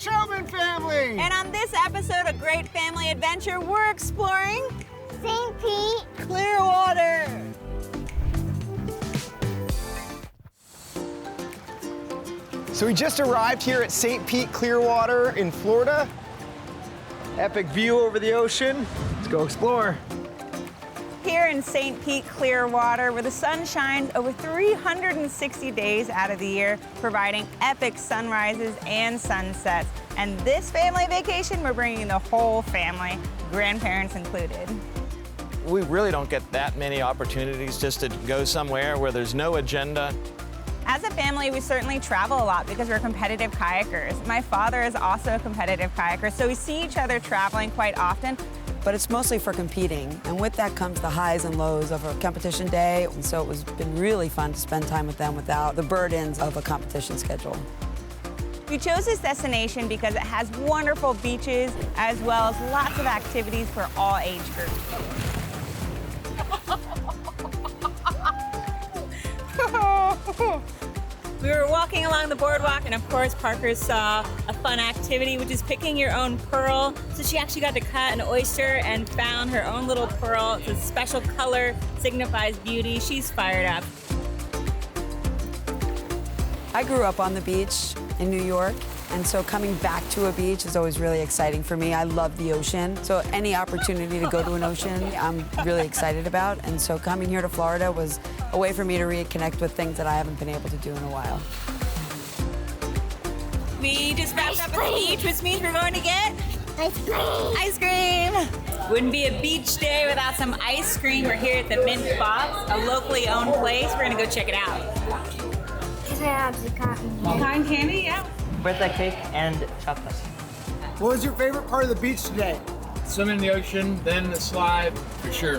Choman family! And on this episode of Great Family Adventure, we're exploring St. Pete-Clearwater. So we just arrived here at St. Pete-Clearwater in Florida. Epic view over the ocean. Let's go explore. Here in St. Pete-Clearwater, where the sun shines over 360 days out of the year, providing epic sunrises and sunsets. And this family vacation, we're bringing the whole family, grandparents included. We really don't get that many opportunities just to go somewhere where there's no agenda. As a family, we certainly travel a lot because we're competitive kayakers. My father is also a competitive kayaker, so we see each other traveling quite often. But it's mostly for competing, and with that comes the highs and lows of a competition day, and so it's been really fun to spend time with them without the burdens of a competition schedule. We chose this destination because it has wonderful beaches as well as lots of activities for all age groups. We were walking along the boardwalk, and of course Parker saw a fun activity, which is picking your own pearl. So she actually got to cut an oyster and found her own little pearl. It's a special color, signifies beauty. She's fired up. I grew up on the beach in New York, and so coming back to a beach is always really exciting for me. I love the ocean, so any opportunity to go to an ocean, I'm really excited about. And so coming here to Florida was a way for me to reconnect with things that I haven't been able to do in a while. We just wrapped up at the beach, which means we're going to get Ice cream! ice cream. Wouldn't be a beach day without some ice cream. We're here at the Mint Box, a locally owned place. We're gonna go check it out. Can I have the cotton? Cotton candy, yeah. Birthday cake and chocolate. What was your favorite part of the beach today? Swimming in the ocean, then the slide, for sure.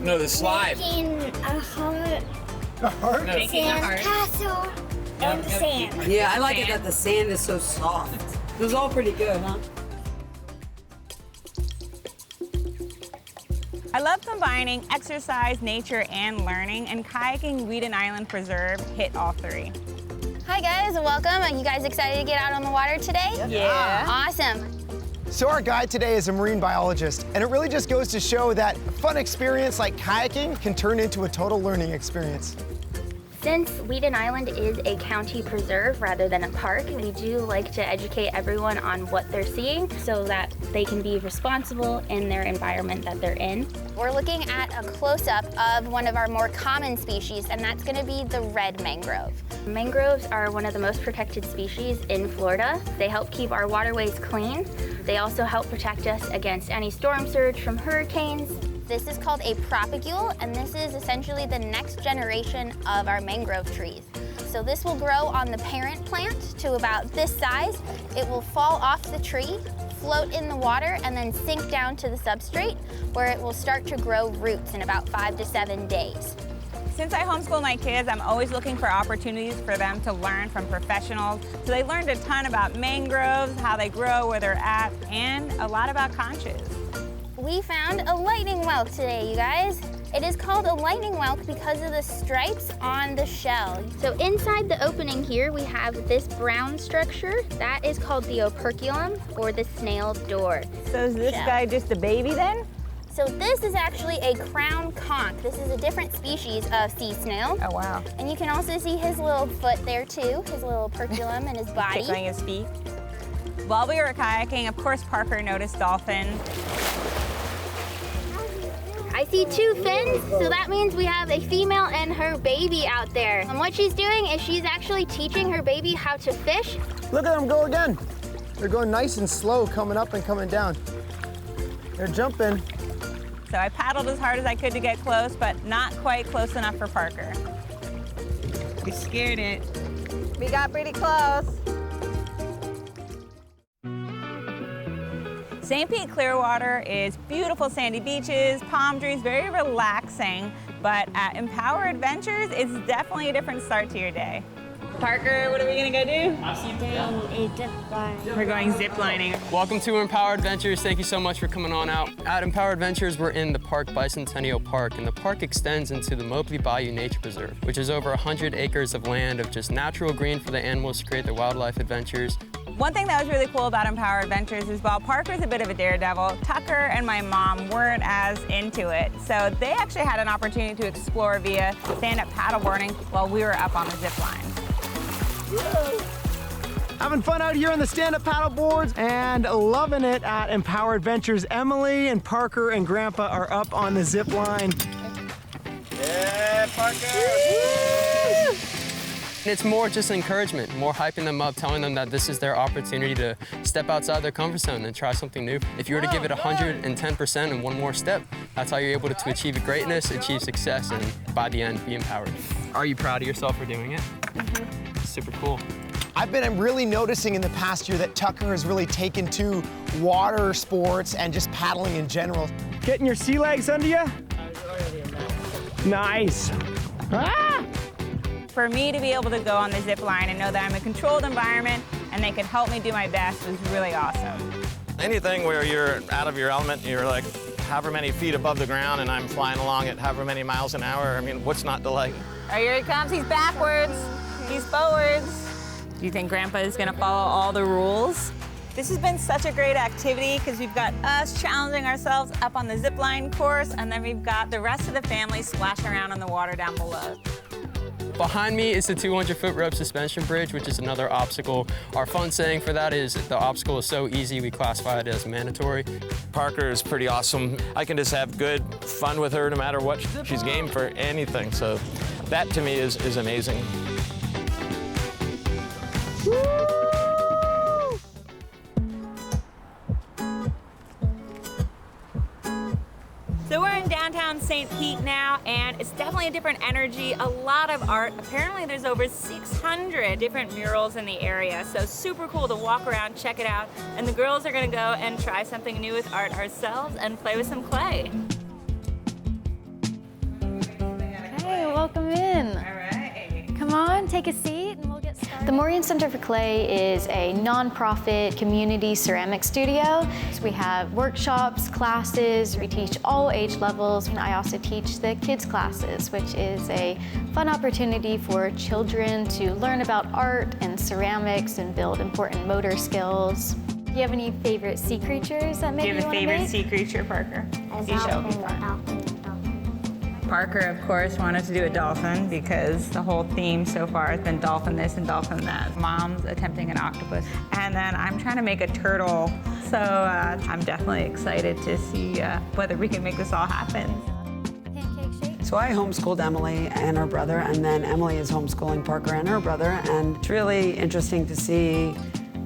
No, the slide. Making a heart, A heart? No. sand castle, and the sand. Yeah, I like it that the sand is so soft. It was all pretty good, huh? I love combining exercise, nature, and learning, and kayaking Weeden Island Preserve hit all three. Hi guys, welcome. Are you guys excited to get out on the water today? Yeah. Awesome. So our guide today is a marine biologist, and it really just goes to show that a fun experience like kayaking can turn into a total learning experience. Since Weeden Island is a county preserve rather than a park, we do like to educate everyone on what they're seeing so that they can be responsible in their environment that they're in. We're looking at a close-up of one of our more common species, and that's gonna be the red mangrove. Mangroves are one of the most protected species in Florida. They help keep our waterways clean. They also help protect us against any storm surge from hurricanes. This is called a propagule, and this is essentially the next generation of our mangrove trees. So this will grow on the parent plant to about this size. It will fall off the tree, float in the water, and then sink down to the substrate, where it will start to grow roots in about 5 to 7 days. Since I homeschool my kids, I'm always looking for opportunities for them to learn from professionals. So they learned a ton about mangroves, how they grow, where they're at, and a lot about conches. We found a lightning whelk today, you guys. It is called a lightning whelk because of the stripes on the shell. So inside the opening here, we have this brown structure. That is called the operculum, or the snail door. So is this guy just a baby then? So this is actually a crown conch. This is a different species of sea snail. Oh, wow. And you can also see his little foot there too, his little operculum and his body. Tickling his feet. While we were kayaking, of course, Parker noticed dolphins. I see 2 fins, so that means we have a female and her baby out there. And what she's doing is she's actually teaching her baby how to fish. Look at them go again. They're going nice and slow, coming up and coming down. They're jumping. So I paddled as hard as I could to get close, but not quite close enough for Parker. We scared it. We got pretty close. St. Pete-Clearwater is beautiful sandy beaches, palm trees, very relaxing, but at Empower Adventures, it's definitely a different start to your day. Parker, what are we gonna go do? A zip line. We're going zip lining. Welcome to Empower Adventures. Thank you so much for coming on out. At Empower Adventures, we're in the Park Bicentennial Park, and the park extends into the Mobley Bayou Nature Preserve, which is over 100 acres of land of just natural green for the animals to create their wildlife adventures. One thing that was really cool about Empower Adventures is while Parker's a bit of a daredevil, Tucker and my mom weren't as into it. So they actually had an opportunity to explore via stand-up paddleboarding while we were up on the zip line. Having fun out here on the stand-up paddle boards and loving it at Empower Adventures. Emily and Parker and Grandpa are up on the zip line. Yeah, Parker! It's more just encouragement, more hyping them up, telling them that this is their opportunity to step outside their comfort zone and try something new. If you were to give it 110% and one more step, that's how you're able to achieve greatness, achieve success, and by the end, be empowered. Are you proud of yourself for doing it? Mm-hmm. Super cool. I've been really noticing in the past year that Tucker has really taken to water sports and just paddling in general. Getting your sea legs under you? Nice. Ah! For me to be able to go on the zip line and know that I'm in a controlled environment and they can help me do my best was really awesome. Anything where you're out of your element, you're like however many feet above the ground and I'm flying along at however many miles an hour, I mean, what's not to like? Oh, here he comes, he's backwards, he's forwards. Do you think Grandpa is gonna follow all the rules? This has been such a great activity because we've got us challenging ourselves up on the zip line course, and then we've got the rest of the family splashing around in the water down below. Behind me is the 200-foot rope suspension bridge, which is another obstacle. Our fun saying for that is the obstacle is so easy, we classify it as mandatory. Parker is pretty awesome. I can just have good fun with her no matter what. She's game for anything, so that to me is amazing. So we're in downtown St. Pete now, and it's definitely a different energy, a lot of art. Apparently there's over 600 different murals in the area, so super cool to walk around, check it out. And the girls are gonna go and try something new with art ourselves and play with some clay. Hey, welcome in. All right. Come on, take a seat and we'll get started. The Maureen Center for Clay is a nonprofit community ceramic studio. So we have workshops, classes, we teach all age levels, and I also teach the kids classes, which is a fun opportunity for children to learn about art and ceramics and build important motor skills. Do you have any favorite sea creatures that maybe you want to make? Do you have a favorite sea creature, Parker? You show me. Parker, of course, wanted to do a dolphin because the whole theme so far has been dolphin this and dolphin that. Mom's attempting an octopus. And then I'm trying to make a turtle. So I'm definitely excited to see whether we can make this all happen. So I homeschooled Emily and her brother, and then Emily is homeschooling Parker and her brother, and it's really interesting to see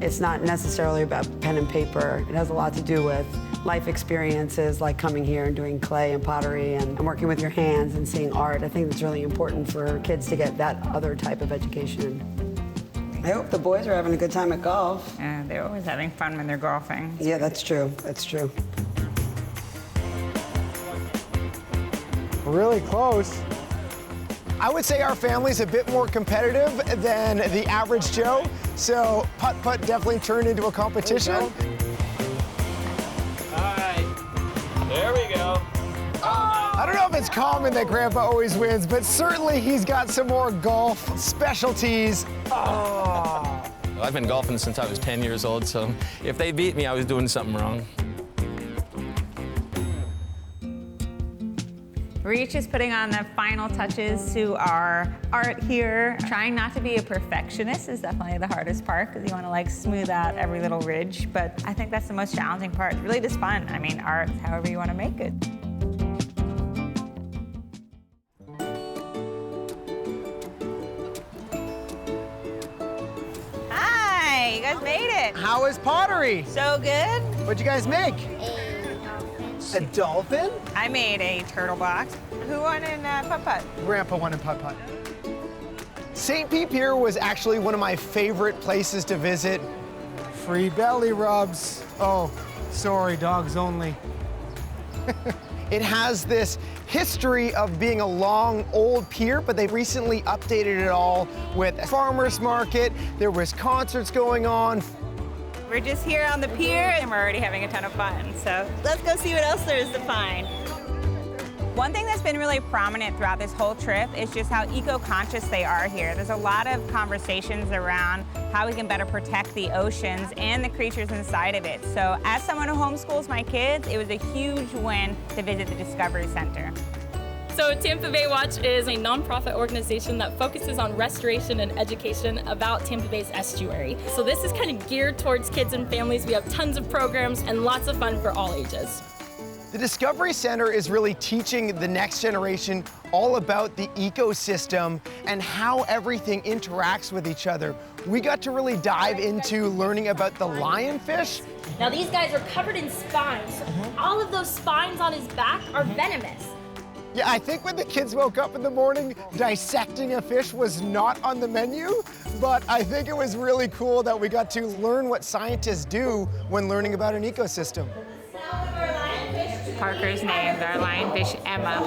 it's not necessarily about pen and paper. It has a lot to do with life experiences like coming here and doing clay and pottery and working with your hands and seeing art. I think it's really important for kids to get that other type of education. I hope the boys are having a good time at golf. Yeah, they're always having fun when they're golfing. Yeah, that's true. That's true. Really close. I would say our family's a bit more competitive than the average Joe, so putt-putt definitely turned into a competition. All right, there we go. I don't know if it's common that Grandpa always wins, but certainly he's got some more golf specialties. Oh. I've been golfing since I was 10 years old, so if they beat me, I was doing something wrong. Reach is putting on the final touches to our art here. Trying not to be a perfectionist is definitely the hardest part because you want to like smooth out every little ridge, but I think that's the most challenging part. It's really just fun. I mean, art, however you want to make it. Hi, you guys made it. How is pottery? So good. What'd you guys make? A dolphin? I made a turtle box. Who won in putt-putt? Grandpa won in putt-putt. St. Pete Pier was actually one of my favorite places to visit. Free belly rubs. Oh, sorry, dogs only. It has this history of being a long, old pier, but they recently updated it all with a farmer's market. There was concerts going on. We're just here on the pier and we're already having a ton of fun. So let's go see what else there is to find. One thing that's been really prominent throughout this whole trip is just how eco-conscious they are here. There's a lot of conversations around how we can better protect the oceans and the creatures inside of it. So as someone who homeschools my kids, it was a huge win to visit the Discovery Center. So Tampa Bay Watch is a nonprofit organization that focuses on restoration and education about Tampa Bay's estuary. So this is kind of geared towards kids and families. We have tons of programs and lots of fun for all ages. The Discovery Center is really teaching the next generation all about the ecosystem and how everything interacts with each other. We got to really dive into learning about the lionfish. Now these guys are covered in spines. All of those spines on his back are venomous. Yeah, I think when the kids woke up in the morning, dissecting a fish was not on the menu, but I think it was really cool that we got to learn what scientists do when learning about an ecosystem. Parker's named our lionfish Emma.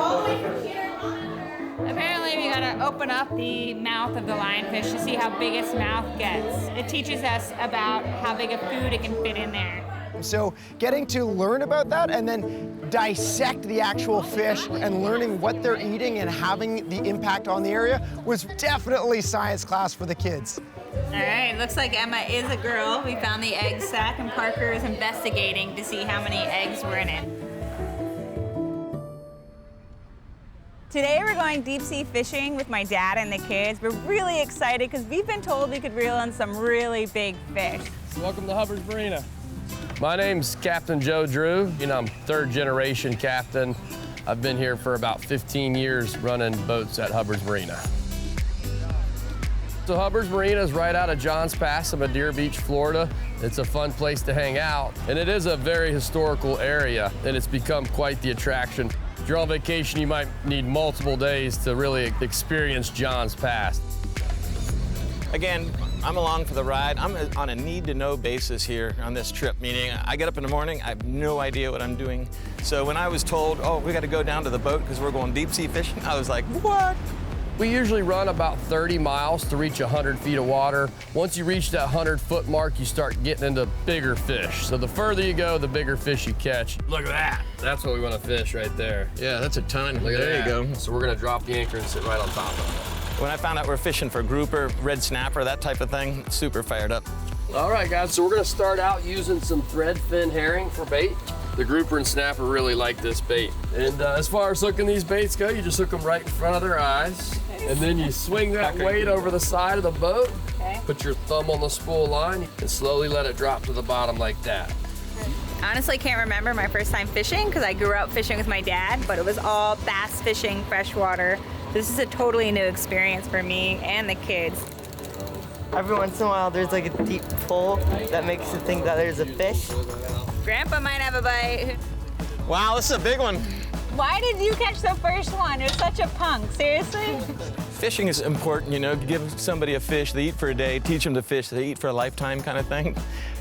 Apparently we gotta open up the mouth of the lionfish to see how big its mouth gets. It teaches us about how big of food it can fit in there. So getting to learn about that and then dissect the actual fish and learning what they're eating and having the impact on the area was definitely science class for the kids. All right, looks like Emma is a girl. We found the egg sac and Parker is investigating to see how many eggs were in it. Today we're going deep sea fishing with my dad and the kids. We're really excited because we've been told we could reel in some really big fish. Welcome to Hubbard's Marina. My name's Captain Joe Drew. I'm third generation captain. I've been here for about 15 years running boats at Hubbard's Marina. So Hubbard's Marina is right out of Johns Pass in Madeira Beach, Florida. It's a fun place to hang out, and it is a very historical area, and it's become quite the attraction. If you're on vacation, you might need multiple days to really experience Johns Pass. Again, I'm along for the ride. I'm on a need-to-know basis here on this trip, meaning I get up in the morning, I have no idea what I'm doing. So when I was told, oh, we got to go down to the boat because we're going deep sea fishing, I was like, what? We usually run about 30 miles to reach 100 feet of water. Once you reach that 100-foot mark, you start getting into bigger fish. So the further you go, the bigger fish you catch. Look at that. That's what we want to fish right there. Yeah, that's a ton. Look at there that. you go. So we're going to drop the anchor and sit right on top of it. When I found out we're fishing for grouper, red snapper, that type of thing, super fired up. All right, guys, so we're gonna start out using some thread fin herring for bait. The grouper and snapper really like this bait. And as far as hooking these baits go, you just hook them right in front of their eyes. And then you swing that weight over the side of the boat, put your thumb on the spool line, and slowly let it drop to the bottom like that. I honestly can't remember my first time fishing because I grew up fishing with my dad, but it was all bass fishing, freshwater. This is a totally new experience for me and the kids. Every once in a while, there's like a deep pull that makes you think that there's a fish. Grandpa might have a bite. Wow, this is a big one. Why did you catch the first one? You're such a punk, seriously? Fishing is important, give somebody a fish, they eat for a day, teach them to fish, they eat for a lifetime kind of thing.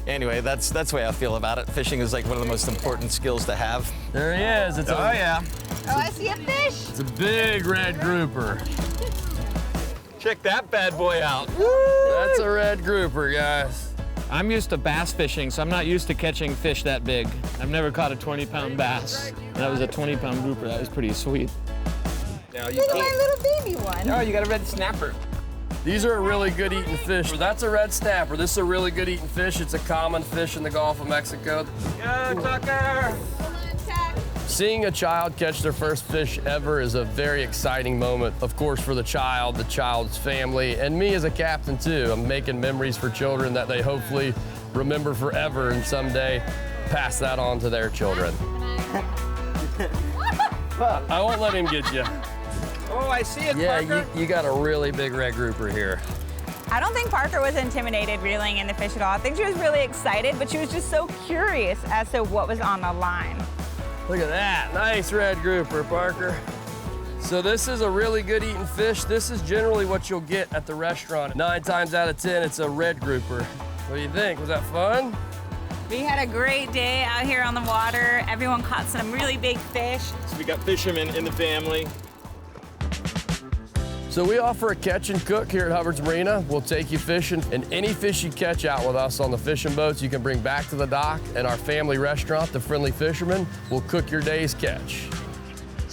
Anyway, that's the way I feel about it. Fishing is like one of the most important skills to have. There he is. Oh, yeah. Oh, I see a fish. It's a big red grouper. Check that bad boy out. That's a red grouper, guys. I'm used to bass fishing, so I'm not used to catching fish that big. I've never caught a 20-pound bass. That was a 20-pound grouper. That was pretty sweet. Now Look at my little baby one. Oh, you got a red snapper. These are a really good eating fish. That's a red snapper. This is a really good eating fish. It's a common fish in the Gulf of Mexico. Go, Tucker! Seeing a child catch their first fish ever is a very exciting moment, of course, for the child's family, and me as a captain too. I'm making memories for children that they hopefully remember forever and someday pass that on to their children. I won't let him get you. Oh, I see it, Yeah, Parker. you got a really big red grouper here. I don't think Parker was intimidated reeling in the fish at all. I think she was really excited, but she was just so curious as to what was on the line. Look at that, nice red grouper, Parker. So this is a really good eating fish. This is generally what you'll get at the restaurant. 9 times out of 10, it's a red grouper. What do you think? Was that fun? We had a great day out here on the water. Everyone caught some really big fish. So we got fishermen in the family. So we offer a catch and cook here at Hubbard's Marina. We'll take you fishing, and any fish you catch out with us on the fishing boats, you can bring back to the dock, and our family restaurant, The Friendly Fisherman, will cook your day's catch.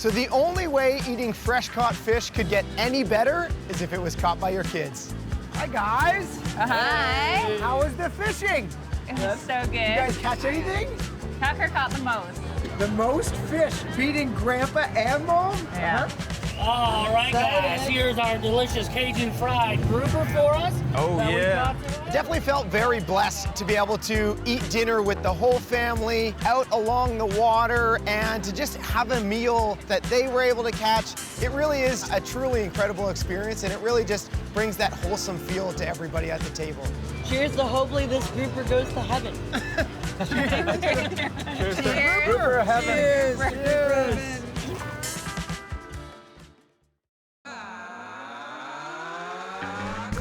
So the only way eating fresh caught fish could get any better is if it was caught by your kids. Hi, guys. Hi. How was the fishing? It was so good. You guys catch anything? Tucker caught the most. The most fish, beating Grandpa and Mom? Yeah. All right, guys, here's our delicious Cajun fried grouper for us. Oh, yeah. Definitely felt very blessed to be able to eat dinner with the whole family out along the water and to just have a meal that they were able to catch. It really is a truly incredible experience, and it really just brings that wholesome feel to everybody at the table. Cheers to hopefully this grouper goes to heaven. Cheers to grouper heaven. Cheers. Cheers.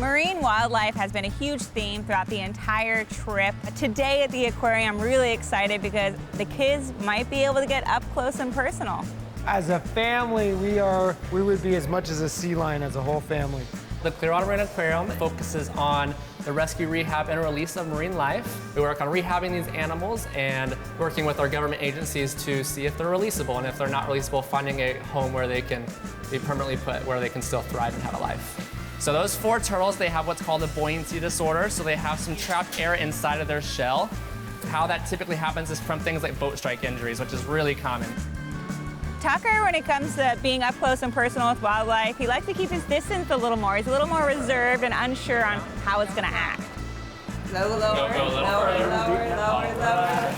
Marine wildlife has been a huge theme throughout the entire trip. Today at the aquarium, I'm really excited because the kids might be able to get up close and personal. As a family, we would be as much as a sea lion as a whole family. The Clearwater Marine Aquarium focuses on the rescue, rehab, and release of marine life. We work on rehabbing these animals and working with our government agencies to see if they're releasable, and if they're not releasable, finding a home where they can be permanently put, where they can still thrive and have a life. So those 4 turtles, they have what's called a buoyancy disorder, so they have some trapped air inside of their shell. How that typically happens is from things like boat strike injuries, which is really common. Tucker, when it comes to being up close and personal with wildlife, he likes to keep his distance a little more. He's a little more reserved and unsure on how it's going to act. Lower, lower, lower, lower, lower.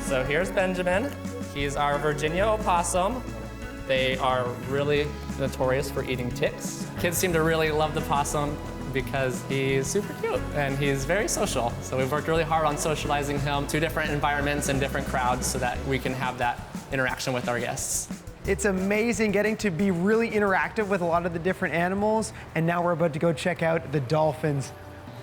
So here's Benjamin. He's our Virginia opossum. They are really notorious for eating ticks. Kids seem to really love the possum because he's super cute and he's very social. So we've worked really hard on socializing him to different environments and different crowds so that we can have that interaction with our guests. It's amazing getting to be really interactive with a lot of the different animals, and now we're about to go check out the dolphins.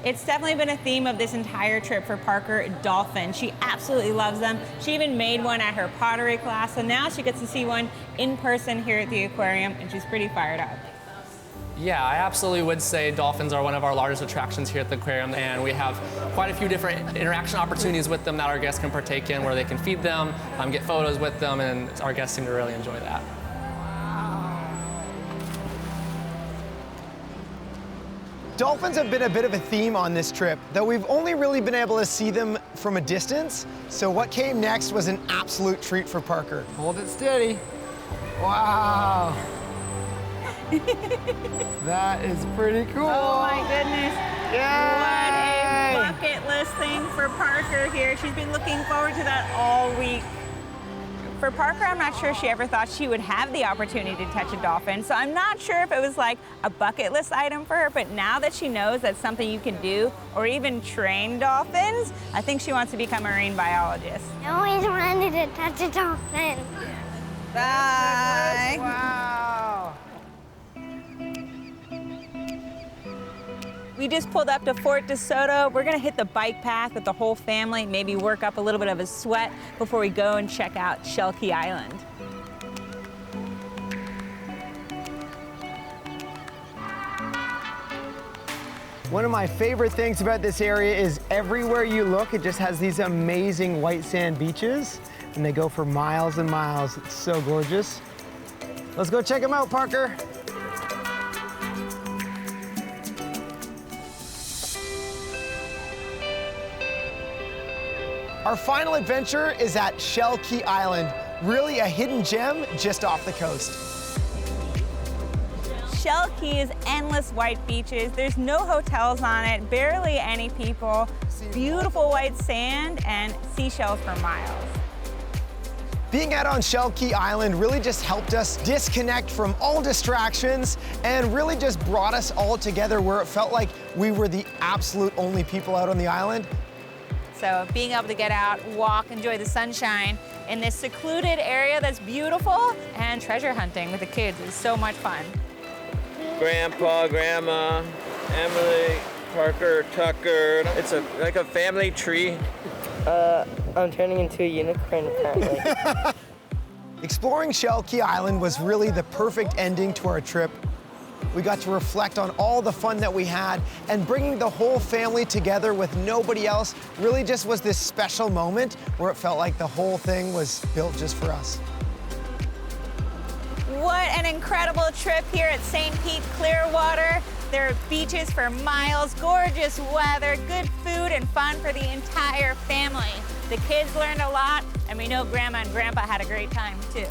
It's definitely been a theme of this entire trip for Parker, dolphins. She absolutely loves them. She even made one at her pottery class, so now she gets to see one in person here at the aquarium, and she's pretty fired up. Yeah, I absolutely would say dolphins are one of our largest attractions here at the aquarium, and we have quite a few different interaction opportunities with them that our guests can partake in, where they can feed them, get photos with them, and our guests seem to really enjoy that. Dolphins have been a bit of a theme on this trip, though we've only really been able to see them from a distance. So what came next was an absolute treat for Parker. Hold it steady. Wow. That is pretty cool. Oh my goodness. Yay! What a bucket list thing for Parker here. She's been looking forward to that all week. For Parker, I'm not sure she ever thought she would have the opportunity to touch a dolphin, so I'm not sure if it was like a bucket list item for her, but now that she knows that's something you can do, or even train dolphins, I think she wants to become a marine biologist. I always wanted to touch a dolphin. Bye. Wow. We just pulled up to Fort DeSoto. We're gonna hit the bike path with the whole family, maybe work up a little bit of a sweat before we go and check out Shell Key Island. One of my favorite things about this area is everywhere you look, it just has these amazing white sand beaches, and they go for miles and miles. It's so gorgeous. Let's go check them out, Parker. Our final adventure is at Shell Key Island, really a hidden gem just off the coast. Shell Key is endless white beaches. There's no hotels on it, barely any people, beautiful white sand, and seashells for miles. Being out on Shell Key Island really just helped us disconnect from all distractions and really just brought us all together where it felt like we were the absolute only people out on the island. So being able to get out, walk, enjoy the sunshine in this secluded area that's beautiful, and treasure hunting with the kids is so much fun. Grandpa, Grandma, Emily, Parker, Tucker. It's like a family tree. I'm turning into a unicorn apparently. Exploring Shell Key Island was really the perfect ending to our trip. We got to reflect on all the fun that we had, and bringing the whole family together with nobody else really just was this special moment where it felt like the whole thing was built just for us. What an incredible trip here at St. Pete-Clearwater. There are beaches for miles, gorgeous weather, good food, and fun for the entire family. The kids learned a lot, and we know Grandma and Grandpa had a great time too.